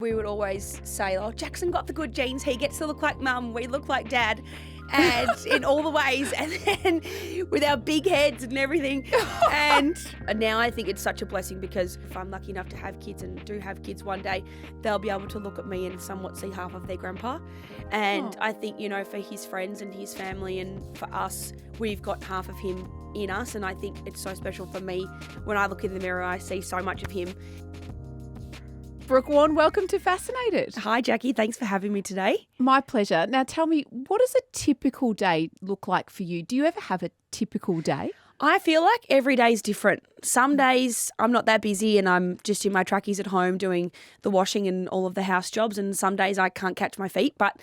We would always say, oh, Jackson got the good genes. He gets to look like mum. We look like dad. And in all the ways. And then with our big heads and everything. And now I think it's such a blessing because if I'm lucky enough to have kids and do have kids one day, they'll be able to look at me and somewhat see half of their grandpa. And I think, for his friends and his family and for us, we've got half of him in us. And I think it's so special for me. When I look in the mirror, I see so much of him. Brooke Warne, welcome to Fascinated. Hi, Jacqui. Thanks for having me today. My pleasure. Now tell me, what does a typical day look like for you? Do you ever have a typical day? I feel like every day is different. Some days I'm not that busy and I'm just in my trackies at home doing the washing and all of the house jobs, and some days I can't catch my feet. But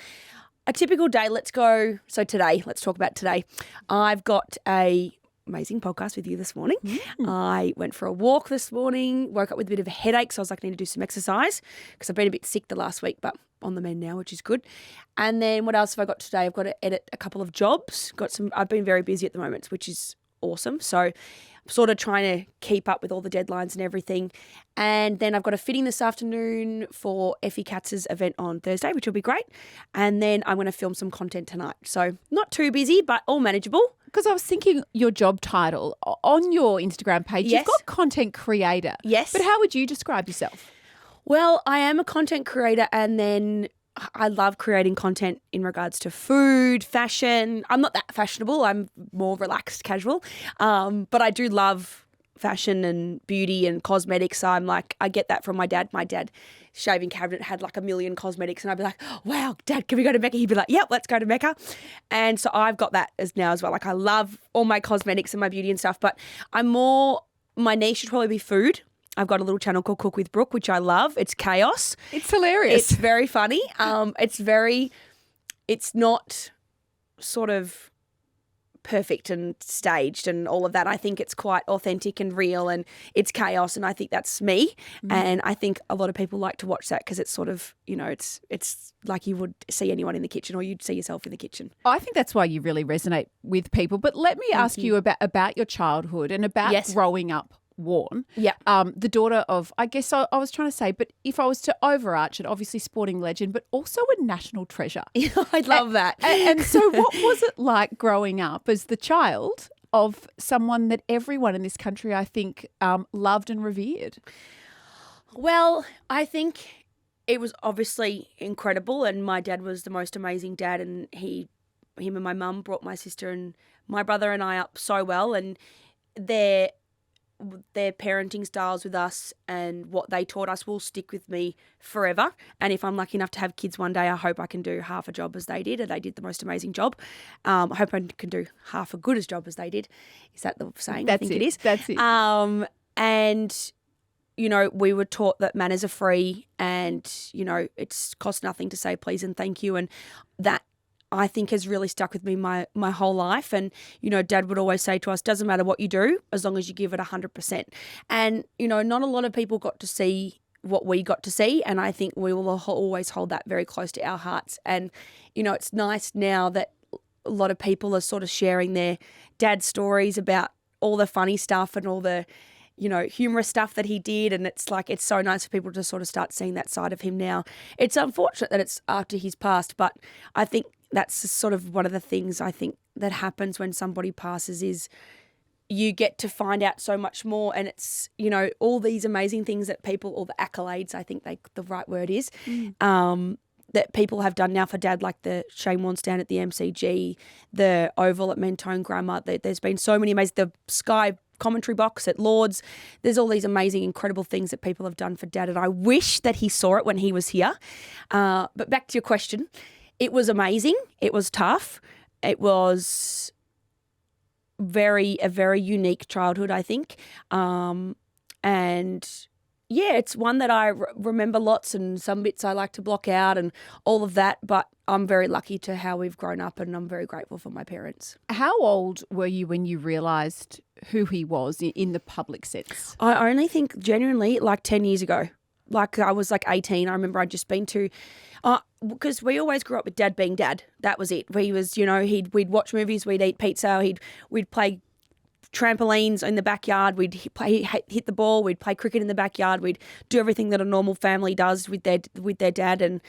a typical day, let's talk about today. I've got a amazing podcast with you this morning. I went for a walk this morning, woke up with a bit of a headache, so I was like, I need to do some exercise because I've been a bit sick the last week, but on the mend now, which is good. And then what else have I got today? I've got to edit a couple of jobs. I've been very busy at the moment, which is awesome. So I'm sort of trying to keep up with all the deadlines and everything. And then I've got a fitting this afternoon for Effie Katz's event on Thursday, which will be great. And then I'm going to film some content tonight. So not too busy, but all manageable. Because I was thinking your job title on your Instagram page, Yes. You've got content creator. Yes. But how would you describe yourself? Well, I am a content creator, and then I love creating content in regards to food, fashion. I'm not that fashionable. I'm more relaxed, casual. But I do love fashion and beauty and cosmetics. So I'm like, I get that from my dad. My dad shaving cabinet had like 1 million cosmetics, and I'd be like, wow, Dad, can we go to Mecca? He'd be like, yep, let's go to Mecca. And so I've got that as well. Like I love all my cosmetics and my beauty and stuff, but my niche should probably be food. I've got a little channel called Cook with Brooke, which I love. It's chaos. It's hilarious. It's very funny. It's not sort of perfect and staged and all of that. I think it's quite authentic and real, and it's chaos, and I think that's me. And I think a lot of people like to watch that because it's sort of, it's like you would see anyone in the kitchen, or you'd see yourself in the kitchen. I think that's why you really resonate with people. But let me ask you about your childhood and about growing up Warne. Yeah. The daughter of, I guess I was trying to say, but if I was to overarch it, obviously sporting legend, but also a national treasure. I love that. And so what was it like growing up as the child of someone that everyone in this country, I think, loved and revered? Well, I think it was obviously incredible, and my dad was the most amazing dad, and him and my mum brought my sister and my brother and I up so well, and their parenting styles with us and what they taught us will stick with me forever. And if I'm lucky enough to have kids one day, I hope I can do half a job as they did, and they did the most amazing job. I hope I can do half a good as job as they did. Is that the saying? That's I think it. It is. That's it. And we were taught that manners are free, and it's cost nothing to say please and thank you, and that I think has really stuck with me my whole life. And, Dad would always say to us, doesn't matter what you do as long as you give it 100%. And, not a lot of people got to see what we got to see, and I think we will always hold that very close to our hearts. And, it's nice now that a lot of people are sort of sharing their dad's stories about all the funny stuff and all the, humorous stuff that he did. And it's like, it's so nice for people to sort of start seeing that side of him now. It's unfortunate that it's after he's passed, but I think that's sort of one of the things I think that happens when somebody passes is you get to find out so much more, and it's, all these amazing things that people, all the accolades, I think the right word is, that people have done now for Dad, like the Shane Warne stand at the MCG, the Oval at Mentone Grammar. There's been so many amazing, the Sky commentary box at Lord's. There's all these amazing, incredible things that people have done for Dad, and I wish that he saw it when he was here. But back to your question. It was amazing. It was tough. It was a very unique childhood, I think. And yeah, it's one that I remember lots, and some bits I like to block out and all of that. But I'm very lucky to how we've grown up, and I'm very grateful for my parents. How old were you when you realised who he was in the public sense? I only think genuinely like 10 years ago. Like I was like 18. I remember I'd just been to, because we always grew up with Dad being Dad. That was it. He was, we'd watch movies, we'd eat pizza, we'd play trampolines in the backyard. We'd hit the ball. We'd play cricket in the backyard. We'd do everything that a normal family does with their dad. And,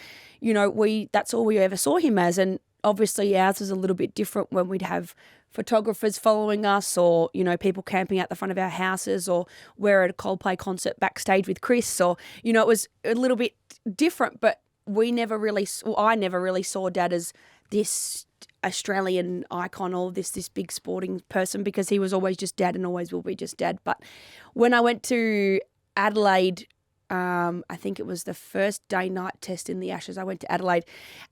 that's all we ever saw him as. And obviously ours was a little bit different when we'd have photographers following us or, people camping out the front of our houses, or we're at a Coldplay concert backstage with Chris, or, it was a little bit different, but I never really saw Dad as this Australian icon or this big sporting person, because he was always just Dad and always will be just Dad. But when I went to Adelaide, I think it was the first day night test in the Ashes, I went to Adelaide,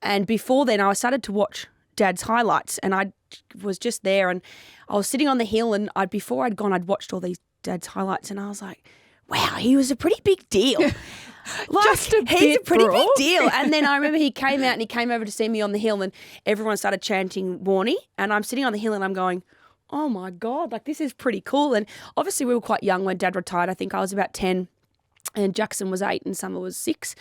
and before then I started to watch Dad's highlights, and I was just there, and I was sitting on the hill, and before I'd gone, I'd watched all these Dad's highlights, and I was like, wow, he was a pretty big deal. He's a pretty big deal. And then I remember he came out and he came over to see me on the hill, and everyone started chanting Warnie, and I'm sitting on the hill and I'm going, oh my God, this is pretty cool. And obviously we were quite young when Dad retired. I think I was about 10 and Jackson was 8 and Summer was 6.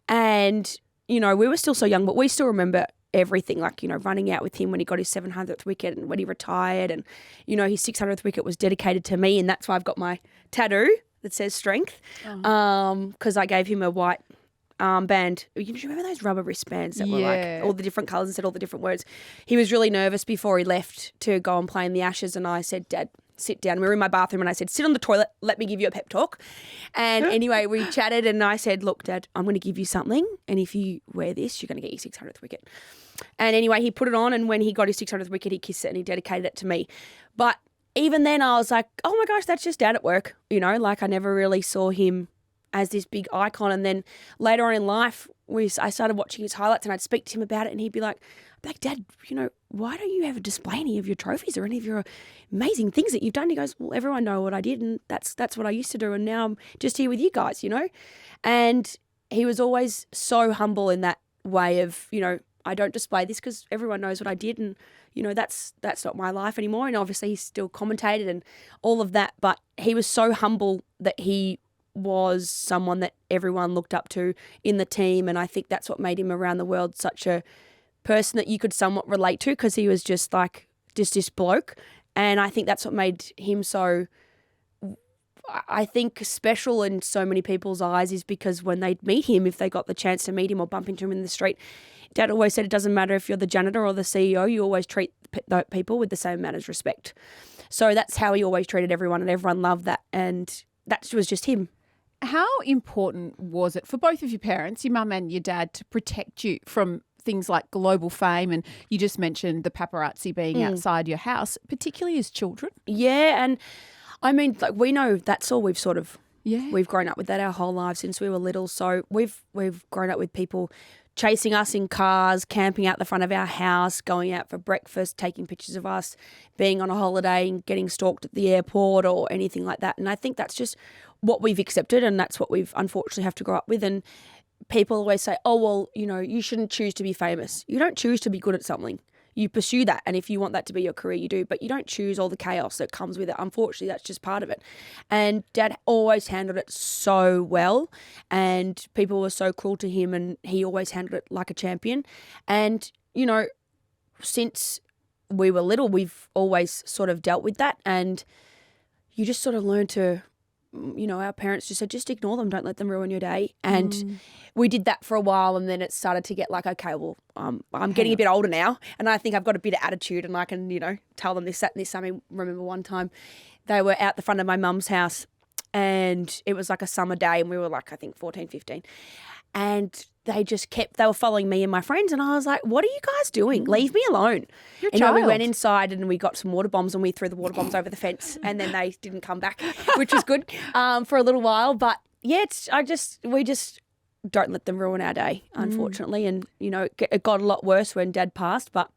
And, we were still so young, but we still remember everything, running out with him when he got his 700th wicket and when he retired, and, his 600th wicket was dedicated to me, and that's why I've got my tattoo that says strength, because I gave him a white armband. You remember those rubber wristbands that were all the different colours and said all the different words? He was really nervous before he left to go and play in the Ashes, and I said, Dad, sit down. We were in my bathroom and I said, sit on the toilet, let me give you a pep talk. And anyway, we chatted and I said, look, Dad, I'm going to give you something, and if you wear this, you're going to get your 600th wicket. And anyway, he put it on, and when he got his 600th wicket, he kissed it and he dedicated it to me. But even then I was like, oh my gosh, that's just Dad at work. I never really saw him as this big icon. And then later on in life, I started watching his highlights, and I'd speak to him about it, and he'd be like, Dad, why don't you ever display any of your trophies or any of your amazing things that you've done? He goes, well, everyone know what I did, and that's what I used to do, and now I'm just here with you guys, And he was always so humble in that way of, I don't display this because everyone knows what I did, and that's not my life anymore. And obviously he still commentated and all of that, but he was so humble that he was someone that everyone looked up to in the team, and I think that's what made him around the world such a person that you could somewhat relate to, because he was just this bloke. And I think that's what made him so, I think, special in so many people's eyes, is because when they'd meet him, if they got the chance to meet him or bump into him in the street, Dad always said it doesn't matter if you're the janitor or the CEO, you always treat people with the same amount of respect. So that's how he always treated everyone, and everyone loved that, and that was just him. How important was it for both of your parents, your mum and your dad, to protect you from things like global fame? And you just mentioned the paparazzi being outside your house, particularly as children. Yeah, and I mean, we know that's all we've we've grown up with that our whole lives since we were little. So we've grown up with people chasing us in cars, camping out the front of our house, going out for breakfast, taking pictures of us, being on a holiday and getting stalked at the airport or anything like that. And I think that's just what we've accepted, and that's what we've unfortunately have to grow up with. And people always say, oh, well, you shouldn't choose to be famous. You don't choose to be good at something. You pursue that, and if you want that to be your career, you do, but you don't choose all the chaos that comes with it. Unfortunately, that's just part of it. And Dad always handled it so well, and people were so cruel to him, and he always handled it like a champion. And, since we were little, we've always sort of dealt with that, and you just sort of learn to, our parents just said, just ignore them, don't let them ruin your day. And we did that for a while, and then it started to get like, okay, well, I'm getting a bit older now, and I think I've got a bit of attitude, and I can, tell them this, that, and this. I mean, remember one time they were out the front of my mum's house, and it was like a summer day, and we were like, I think 14, 15. And they were following me and my friends, and I was like, what are you guys doing? Leave me alone. You're a child. We went inside and we got some water bombs, and we threw the water bombs over the fence, and then they didn't come back, which was good for a little while. But yeah, we just don't let them ruin our day, unfortunately. And, it got a lot worse when Dad passed, but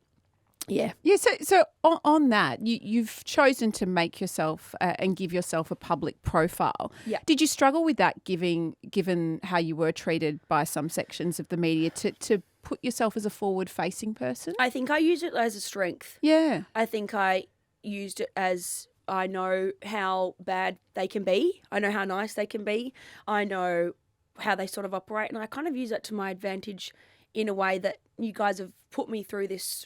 yeah. Yeah, so on that, you've chosen to make yourself and give yourself a public profile. Yeah. Did you struggle with that, given how you were treated by some sections of the media, to put yourself as a forward-facing person? I think I used it as a strength. Yeah. I think I used it as, I know how bad they can be. I know how nice they can be. I know how they sort of operate, and I kind of use that to my advantage in a way that you guys have put me through this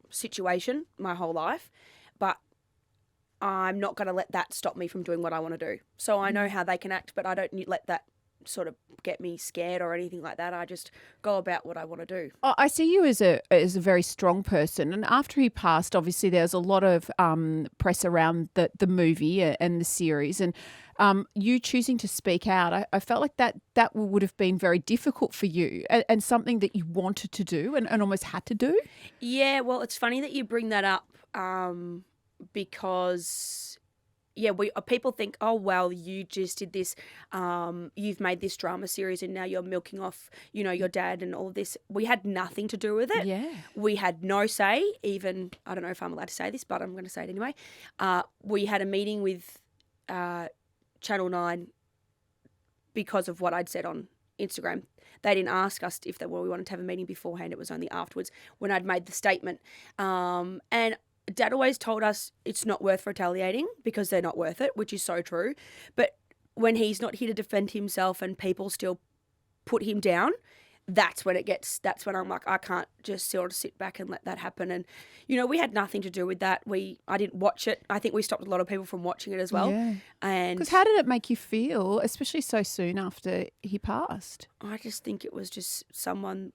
situation my whole life, but I'm not going to let that stop me from doing what I want to do. So I know how they can act, but I don't let that sort of get me scared or anything like that. I just go about what I want to do. I see you as a very strong person, and after he passed, obviously there was a lot of press around the movie and the series, and you choosing to speak out. I felt like that would have been very difficult for you, and something that you wanted to do and almost had to do. Yeah, well, it's funny that you bring that up because. Yeah, people think, oh, well, you just did this, you've made this drama series and now you're milking off, your dad and all of this. We had nothing to do with it. Yeah. We had no say, even, I don't know if I'm allowed to say this, but I'm going to say it anyway. We had a meeting with Channel 9 because of what I'd said on Instagram. They didn't ask us if we wanted to have a meeting beforehand. It was only afterwards when I'd made the statement. And Dad always told us it's not worth retaliating because they're not worth it, which is so true. But when he's not here to defend himself and people still put him down, that's when I'm like, I can't just sort of sit back and let that happen. And, we had nothing to do with that. I didn't watch it. I think we stopped a lot of people from watching it as well. Yeah. And because how did it make you feel, especially so soon after he passed? I just think it was just someone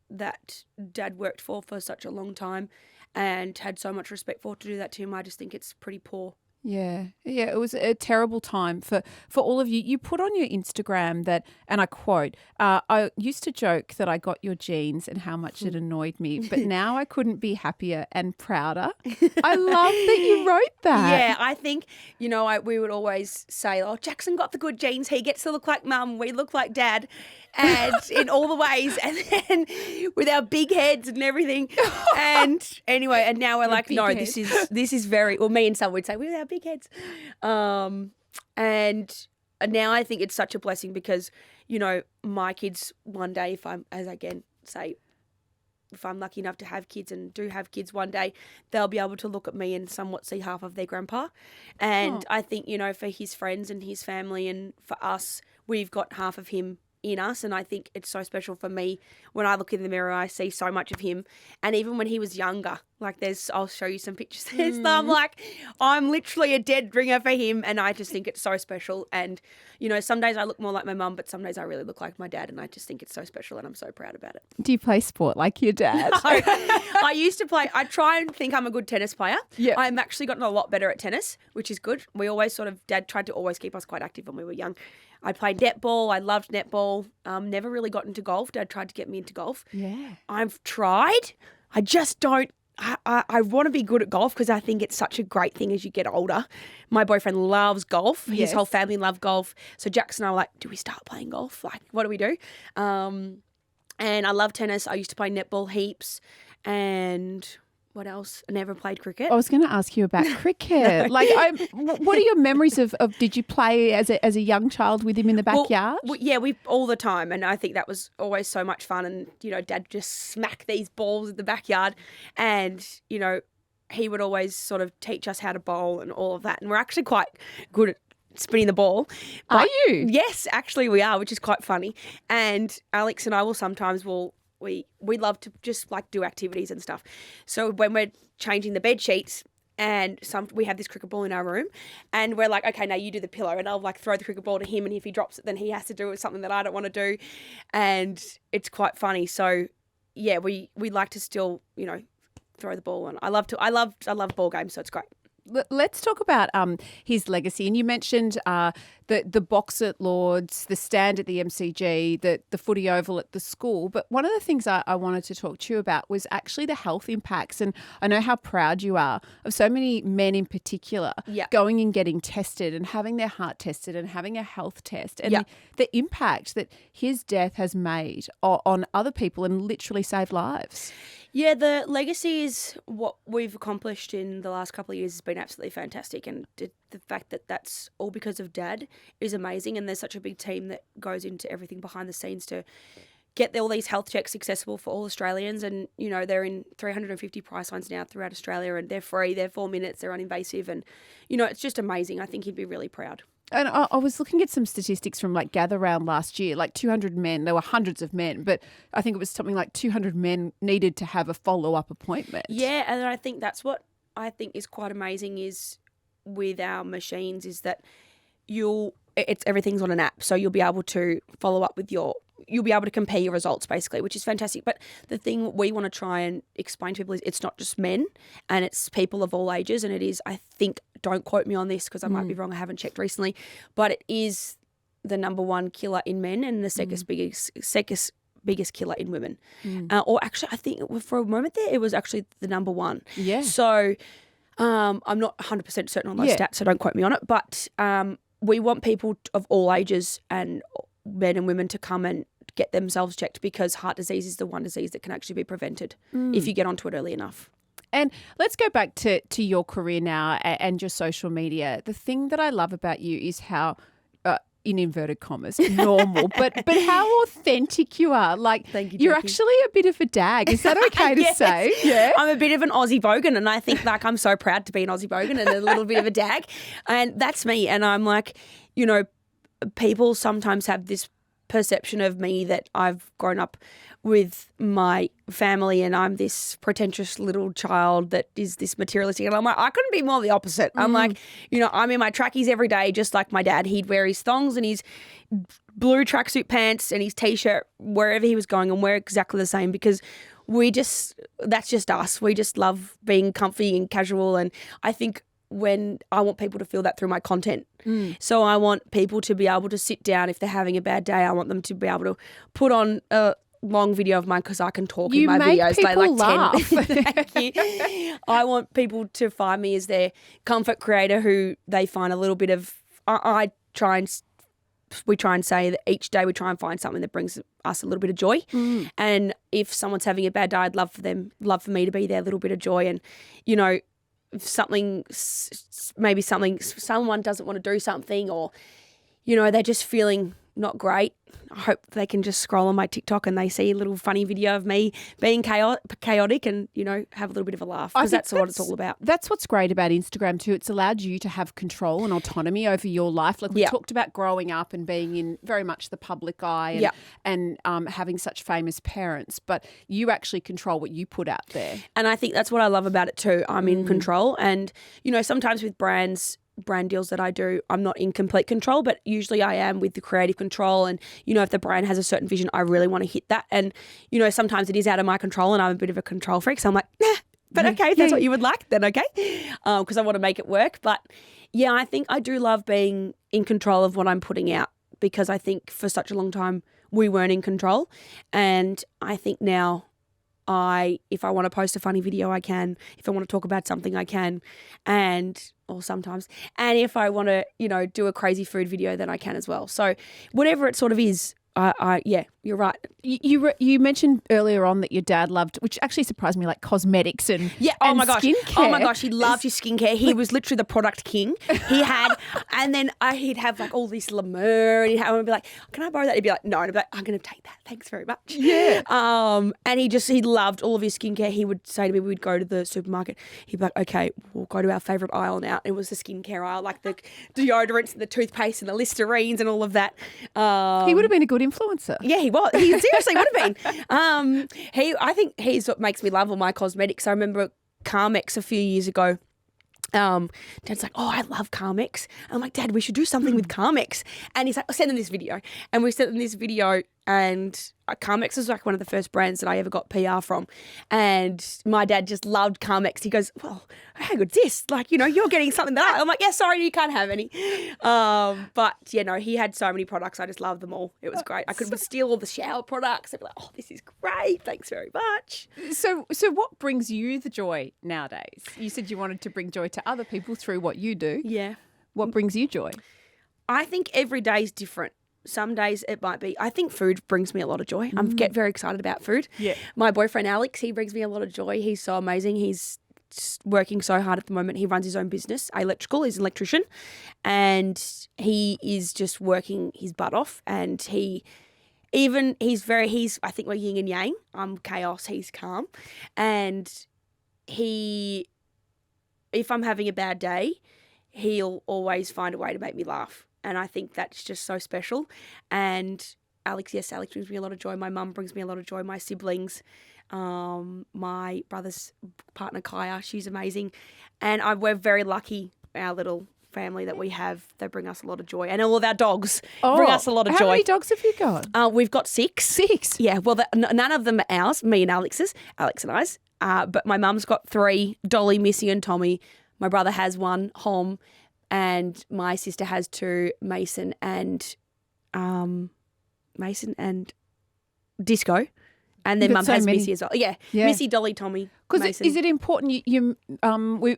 that Dad worked for such a long time and had so much respect for, to do that to him. I just think it's pretty poor. Yeah, it was a terrible time for all of you. You put on your Instagram that, and I quote, I used to joke that I got your genes and how much it annoyed me, but now I couldn't be happier and prouder. I love that you wrote that. Yeah, I think, we would always say, oh, Jackson got the good genes. He gets to look like Mum. We look like Dad. And in all the ways, and then with our big heads and everything. And anyway, and now we're like, no, this is very, well, me and someone would say, with our big heads. And now I think it's such a blessing because, my kids one day, if I'm lucky enough to have kids and do have kids one day, they'll be able to look at me and somewhat see half of their grandpa. And I think, for his friends and his family and for us, we've got half of him in us, and I think it's so special for me when I look in the mirror. I see so much of him, and even when he was younger, I'll show you some pictures. I'm literally a dead ringer for him, and I just think it's so special. And some days I look more like my mum, but some days I really look like my dad, and I just think it's so special, and I'm so proud about it. Do you play sport like your dad? I used to play. I try and think I'm a good tennis player. Yeah, I'm actually gotten a lot better at tennis, which is good. We always Dad tried to always keep us quite active when we were young. I played netball. I loved netball. Never really got into golf. Dad tried to get me into golf. Yeah. I've tried. I just don't. I want to be good at golf because I think it's such a great thing as you get older. My boyfriend loves golf. His whole family love golf. So Jackson and I were like, do we start playing golf? What do we do? And I love tennis. I used to play netball heaps. And what else? I never played cricket. I was going to ask you about cricket. What are your memories of did you play as a young child with him in the backyard? We all the time. And I think that was always so much fun. And, Dad just smack these balls in the backyard. And, he would always sort of teach us how to bowl and all of that. And we're actually quite good at spinning the ball. Are you? Yes, actually we are, which is quite funny. And Alex and I will sometimes we love to just do activities and stuff. So when we're changing the bed sheets and we have this cricket ball in our room and we're like, okay, now you do the pillow, and I'll throw the cricket ball to him, and if he drops it, then he has to do it with something that I don't want to do. And it's quite funny. So yeah, we like to still, throw the ball, and I love ball games, so it's great. Let's talk about his legacy. And you mentioned the box at Lord's, the stand at the MCG, the footy oval at the school. But one of the things I wanted to talk to you about was actually the health impacts. And I know how proud you are of so many men in particular going and getting tested and having their heart tested and having a health test. And the impact that his death has made on other people and literally saved lives. Yeah, the legacy is what we've accomplished in the last couple of years has been absolutely fantastic. And the fact that that's all because of Dad is amazing. And there's such a big team that goes into everything behind the scenes to get all these health checks accessible for all Australians. And, they're in 350 price lines now throughout Australia, and they're free, they're 4 minutes, they're uninvasive. And, it's just amazing. I think he'd be really proud. And I was looking at some statistics from Gather Round last year, 200 men. There were hundreds of men, but I think it was something like 200 men needed to have a follow-up appointment. Yeah, and I think that's what I think is quite amazing is with our machines is that everything's on an app, so you'll be able to follow up with you'll be able to compare your results basically, which is fantastic. But the thing we want to try and explain to people is it's not just men, and it's people of all ages, and it is, I think, don't quote me on this because I might be wrong, I haven't checked recently, but it is the number one killer in men and the second biggest killer in women. Or actually, I think for a moment there, it was actually the number one. Yeah. So I'm not 100% certain on those stats, so don't quote me on it. But we want people of all ages and men and women to come and get themselves checked, because heart disease is the one disease that can actually be prevented if you get onto it early enough. And let's go back to your career now and your social media. The thing that I love about you is how, in inverted commas, normal, but how authentic you are. Like, thank you, you're Jacqui. actually a bit of a dag. Is that okay to Yes. say? Yeah. I'm a bit of an Aussie bogan, and I think like I'm so proud to be an Aussie bogan and a little bit of a dag. And that's me. And I'm like, you know, people sometimes have this perception of me that I've grown up with my family and I'm this pretentious little child that is this materialistic. And I'm like, I couldn't be more the opposite. I'm like, you know, I'm in my trackies every day, just like my dad. He'd wear his thongs and his blue tracksuit pants and his T-shirt wherever he was going, and we're exactly the same, because that's just us. We just love being comfy and casual. And I think when I want people to feel that through my content. So I want people to be able to sit down if they're having a bad day. I want them to be able to put on a long video of mine, because I can talk in my videos. People like laugh. 10. Thank you. I want people to find me as their comfort creator who they find a little bit of, we try and say that each day we try and find something that brings us a little bit of joy. And if someone's having a bad day, I'd love for me to be their little bit of joy. And, you know, if someone doesn't want to do something, or, you know, they're just feeling not great, I hope they can just scroll on my TikTok and they see a little funny video of me being chaotic and, you know, have a little bit of a laugh, because that's what it's all about. That's what's great about Instagram too. It's allowed you to have control and autonomy over your life. Like we talked about growing up and being in very much the public eye and having such famous parents, but you actually control what you put out there. And I think that's what I love about it too. I'm in control. And, you know, sometimes with brand deals that I do, I'm not in complete control, but usually I am with the creative control. And, you know, if the brand has a certain vision, I really want to hit that. And, you know, sometimes it is out of my control and I'm a bit of a control freak. So I'm like, nah, but okay, if that's what you would like, then okay. Because I want to make it work. But yeah, I think I do love being in control of what I'm putting out, because I think for such a long time we weren't in control. And I think now if I want to post a funny video, I can. If I want to talk about something, I can. Or sometimes. And if I want to, you know, do a crazy food video, then I can as well. So whatever it sort of is, yeah, you're right. You mentioned earlier on that your dad loved, which actually surprised me, like cosmetics and oh my gosh, skincare. oh my gosh, he loved his skincare. He was literally the product king. He had, and then he'd have like all this La Mer, and I would be like, can I borrow that? He'd be like, no, and I'd be like, I'm going to take that. Thanks very much. Yeah. And he loved all of his skincare. He would say to me, we'd go to the supermarket. He'd be like, okay, we'll go to our favourite aisle now. It was the skincare aisle, like the deodorants and the toothpaste and the Listerines and all of that. He would have been a good influencer. Yeah, he was. He seriously would have been. I think he's what makes me love all my cosmetics. I remember Carmex a few years ago. Dad's like, oh, I love Carmex. I'm like, Dad, we should do something with Carmex. And he's like, I'll send him this video. And we sent him this video, and Carmex was like one of the first brands that I ever got PR from. And my dad just loved Carmex. He goes, well, how good's this? Like, you know, you're getting something that I'm like, yeah, sorry, you can't have any. But, you know, he had so many products. I just loved them all. It was great. I could steal all the shower products. I'd be like, oh, this is great. Thanks very much. So what brings you the joy nowadays? You said you wanted to bring joy to other people through what you do. Yeah. What brings you joy? I think every day is different. Some days it might be, I think food brings me a lot of joy. I get very excited about food. Yeah. My boyfriend, Alex, he brings me a lot of joy. He's so amazing. He's working so hard at the moment. He runs his own business, electrical. He's an electrician. And he is just working his butt off. And he's I think we're yin and yang. I'm chaos. He's calm. And if I'm having a bad day, he'll always find a way to make me laugh. And I think that's just so special. And Alex brings me a lot of joy. My mum brings me a lot of joy. My siblings, my brother's partner, Kaya, she's amazing. And we're very lucky our little family that we have, they bring us a lot of joy. And all of our dogs bring us a lot of joy. How many dogs have you got? We've got 6. 6? Yeah, well, none of them are ours, me and Alex's, Alex and I's. But my mum's got 3, Dolly, Missy and Tommy. My brother has 1, Hom, and my sister has 2, Mason and Disco. And then mum has Missy as well. Yeah, Missy, Dolly, Tommy, Mason. Is it important,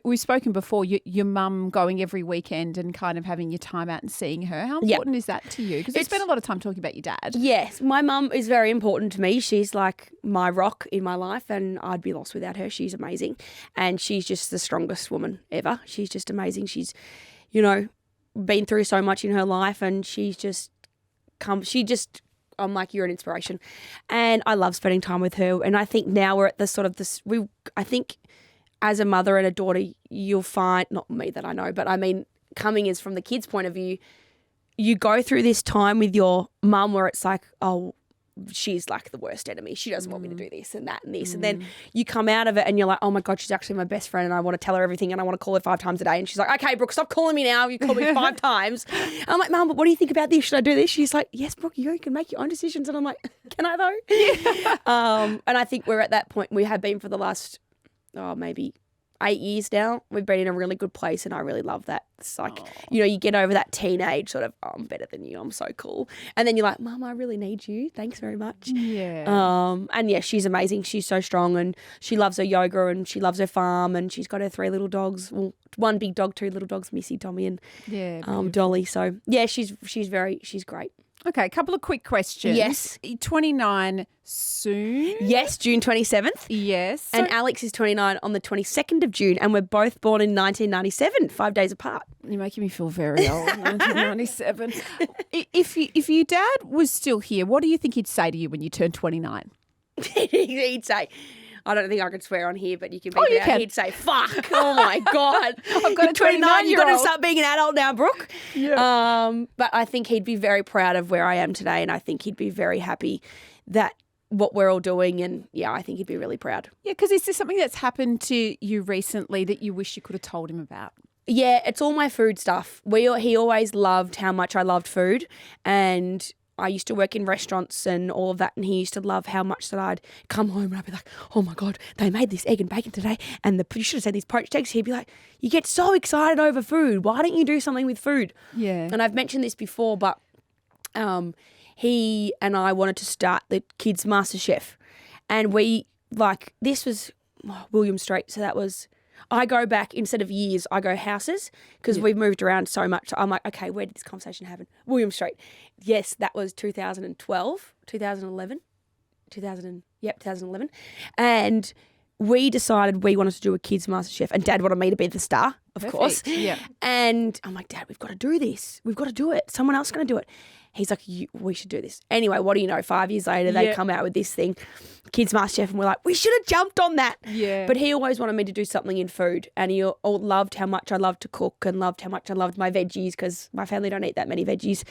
we've spoken before, your mum going every weekend and kind of having your time out and seeing her. How important is that to you? Because we spent a lot of time talking about your dad. Yes, my mum is very important to me. She's like my rock in my life and I'd be lost without her. She's amazing. And she's just the strongest woman ever. She's just amazing. She's, been through so much in her life and I'm like, you're an inspiration. And I love spending time with her. And I think now we're at the sort of this, I think as a mother and a daughter, you'll find, not me that I know, but I mean, coming is from the kids' point of view, you go through this time with your mum where it's like, oh, she's like the worst enemy. She doesn't want me to do this and that and this. And then you come out of it and you're like, oh my God, she's actually my best friend and I want to tell her everything and I want to call her 5 times a day. And she's like, okay, Brooke, stop calling me now. You call me 5 times. And I'm like, Mum, but what do you think about this? Should I do this? She's like, yes, Brooke, you can make your own decisions. And I'm like, can I though? Yeah. And I think we're at that point. We have been for the last, maybe 8 years now. We've been in a really good place and I really love that. It's like, you get over that teenage sort of, I'm better than you, I'm so cool. And then you're like, Mum, I really need you. Thanks very much. Yeah. And yeah, she's amazing. She's so strong and she loves her yoga and she loves her farm and she's got her 3 little dogs. Well, 1 big dog, 2 little dogs, Missy, Tommy and Dolly. So yeah, she's great. Okay, a couple of quick questions. Yes. 29 soon? Yes, June 27th. Yes. And Alex is 29 on the 22nd of June and we're both born in 1997, 5 days apart. You're making me feel very old, 1997. If your dad was still here, what do you think he'd say to you when you turned 29? He'd say, I don't think I could swear on here, but you can beep you it out. can. He'd say, fuck, oh my God. I've got a 29, you've got to 29-year-old. start being an adult now, Brooke. Yeah. But I think he'd be very proud of where I am today and I think he'd be very happy that what we're all doing and I think he'd be really proud. Yeah, because is there something that's happened to you recently that you wish you could have told him about? Yeah, it's all my food stuff. He always loved how much I loved food and I used to work in restaurants and all of that and he used to love how much that I'd come home and I'd be like, oh my God, they made this egg and bacon today and you should have said these poached eggs. He'd be like, you get so excited over food. Why don't you do something with food? Yeah. And I've mentioned this before, but he and I wanted to start the Kids MasterChef and this was William Street. So that was, I go back, instead of years, I go houses because we've moved around so much. So I'm like, okay, where did this conversation happen? William Street. Yes, that was 2012, 2011. 2011. And we decided we wanted to do a Kids MasterChef and Dad wanted me to be the star, of course. Yeah. And I'm like, Dad, we've got to do this. We've got to do it. Someone else is going to do it. He's like, we should do this. Anyway, what do you know? 5 years later, they come out with this thing, Kids MasterChef, and we're like, we should have jumped on that. Yeah. But he always wanted me to do something in food, and he loved how much I loved to cook and loved how much I loved my veggies because my family don't eat that many veggies.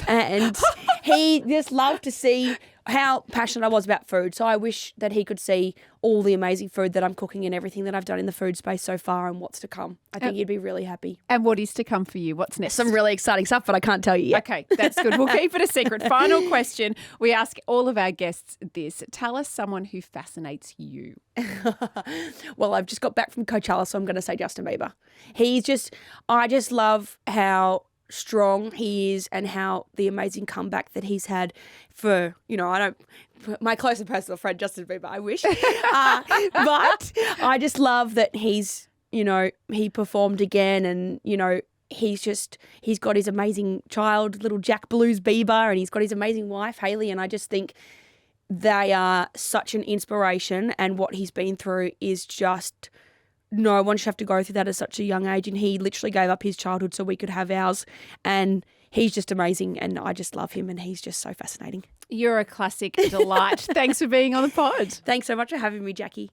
And he just loved to see how passionate I was about food. So I wish that he could see all the amazing food that I'm cooking and everything that I've done in the food space so far and what's to come. I think he'd be really happy. And what is to come for you? What's next? Some really exciting stuff, but I can't tell you yet. Okay, that's good. We'll keep it a secret. Final question. We ask all of our guests this. Tell us someone who fascinates you. Well, I've just got back from Coachella, so I'm going to say Justin Bieber. I just love how strong he is and how the amazing comeback that he's had for, my close closest personal friend, Justin Bieber, I wish. But I just love that he's, he performed again and, he's got his amazing child, little Jack Blues Bieber, and he's got his amazing wife, Hailey, and I just think they are such an inspiration, and what he's been through is just, no one should have to go through that at such a young age, and he literally gave up his childhood so we could have ours, and he's just amazing, and I just love him, and he's just so fascinating. You're a classic delight. Thanks for being on the pod. Thanks so much for having me, Jacqui.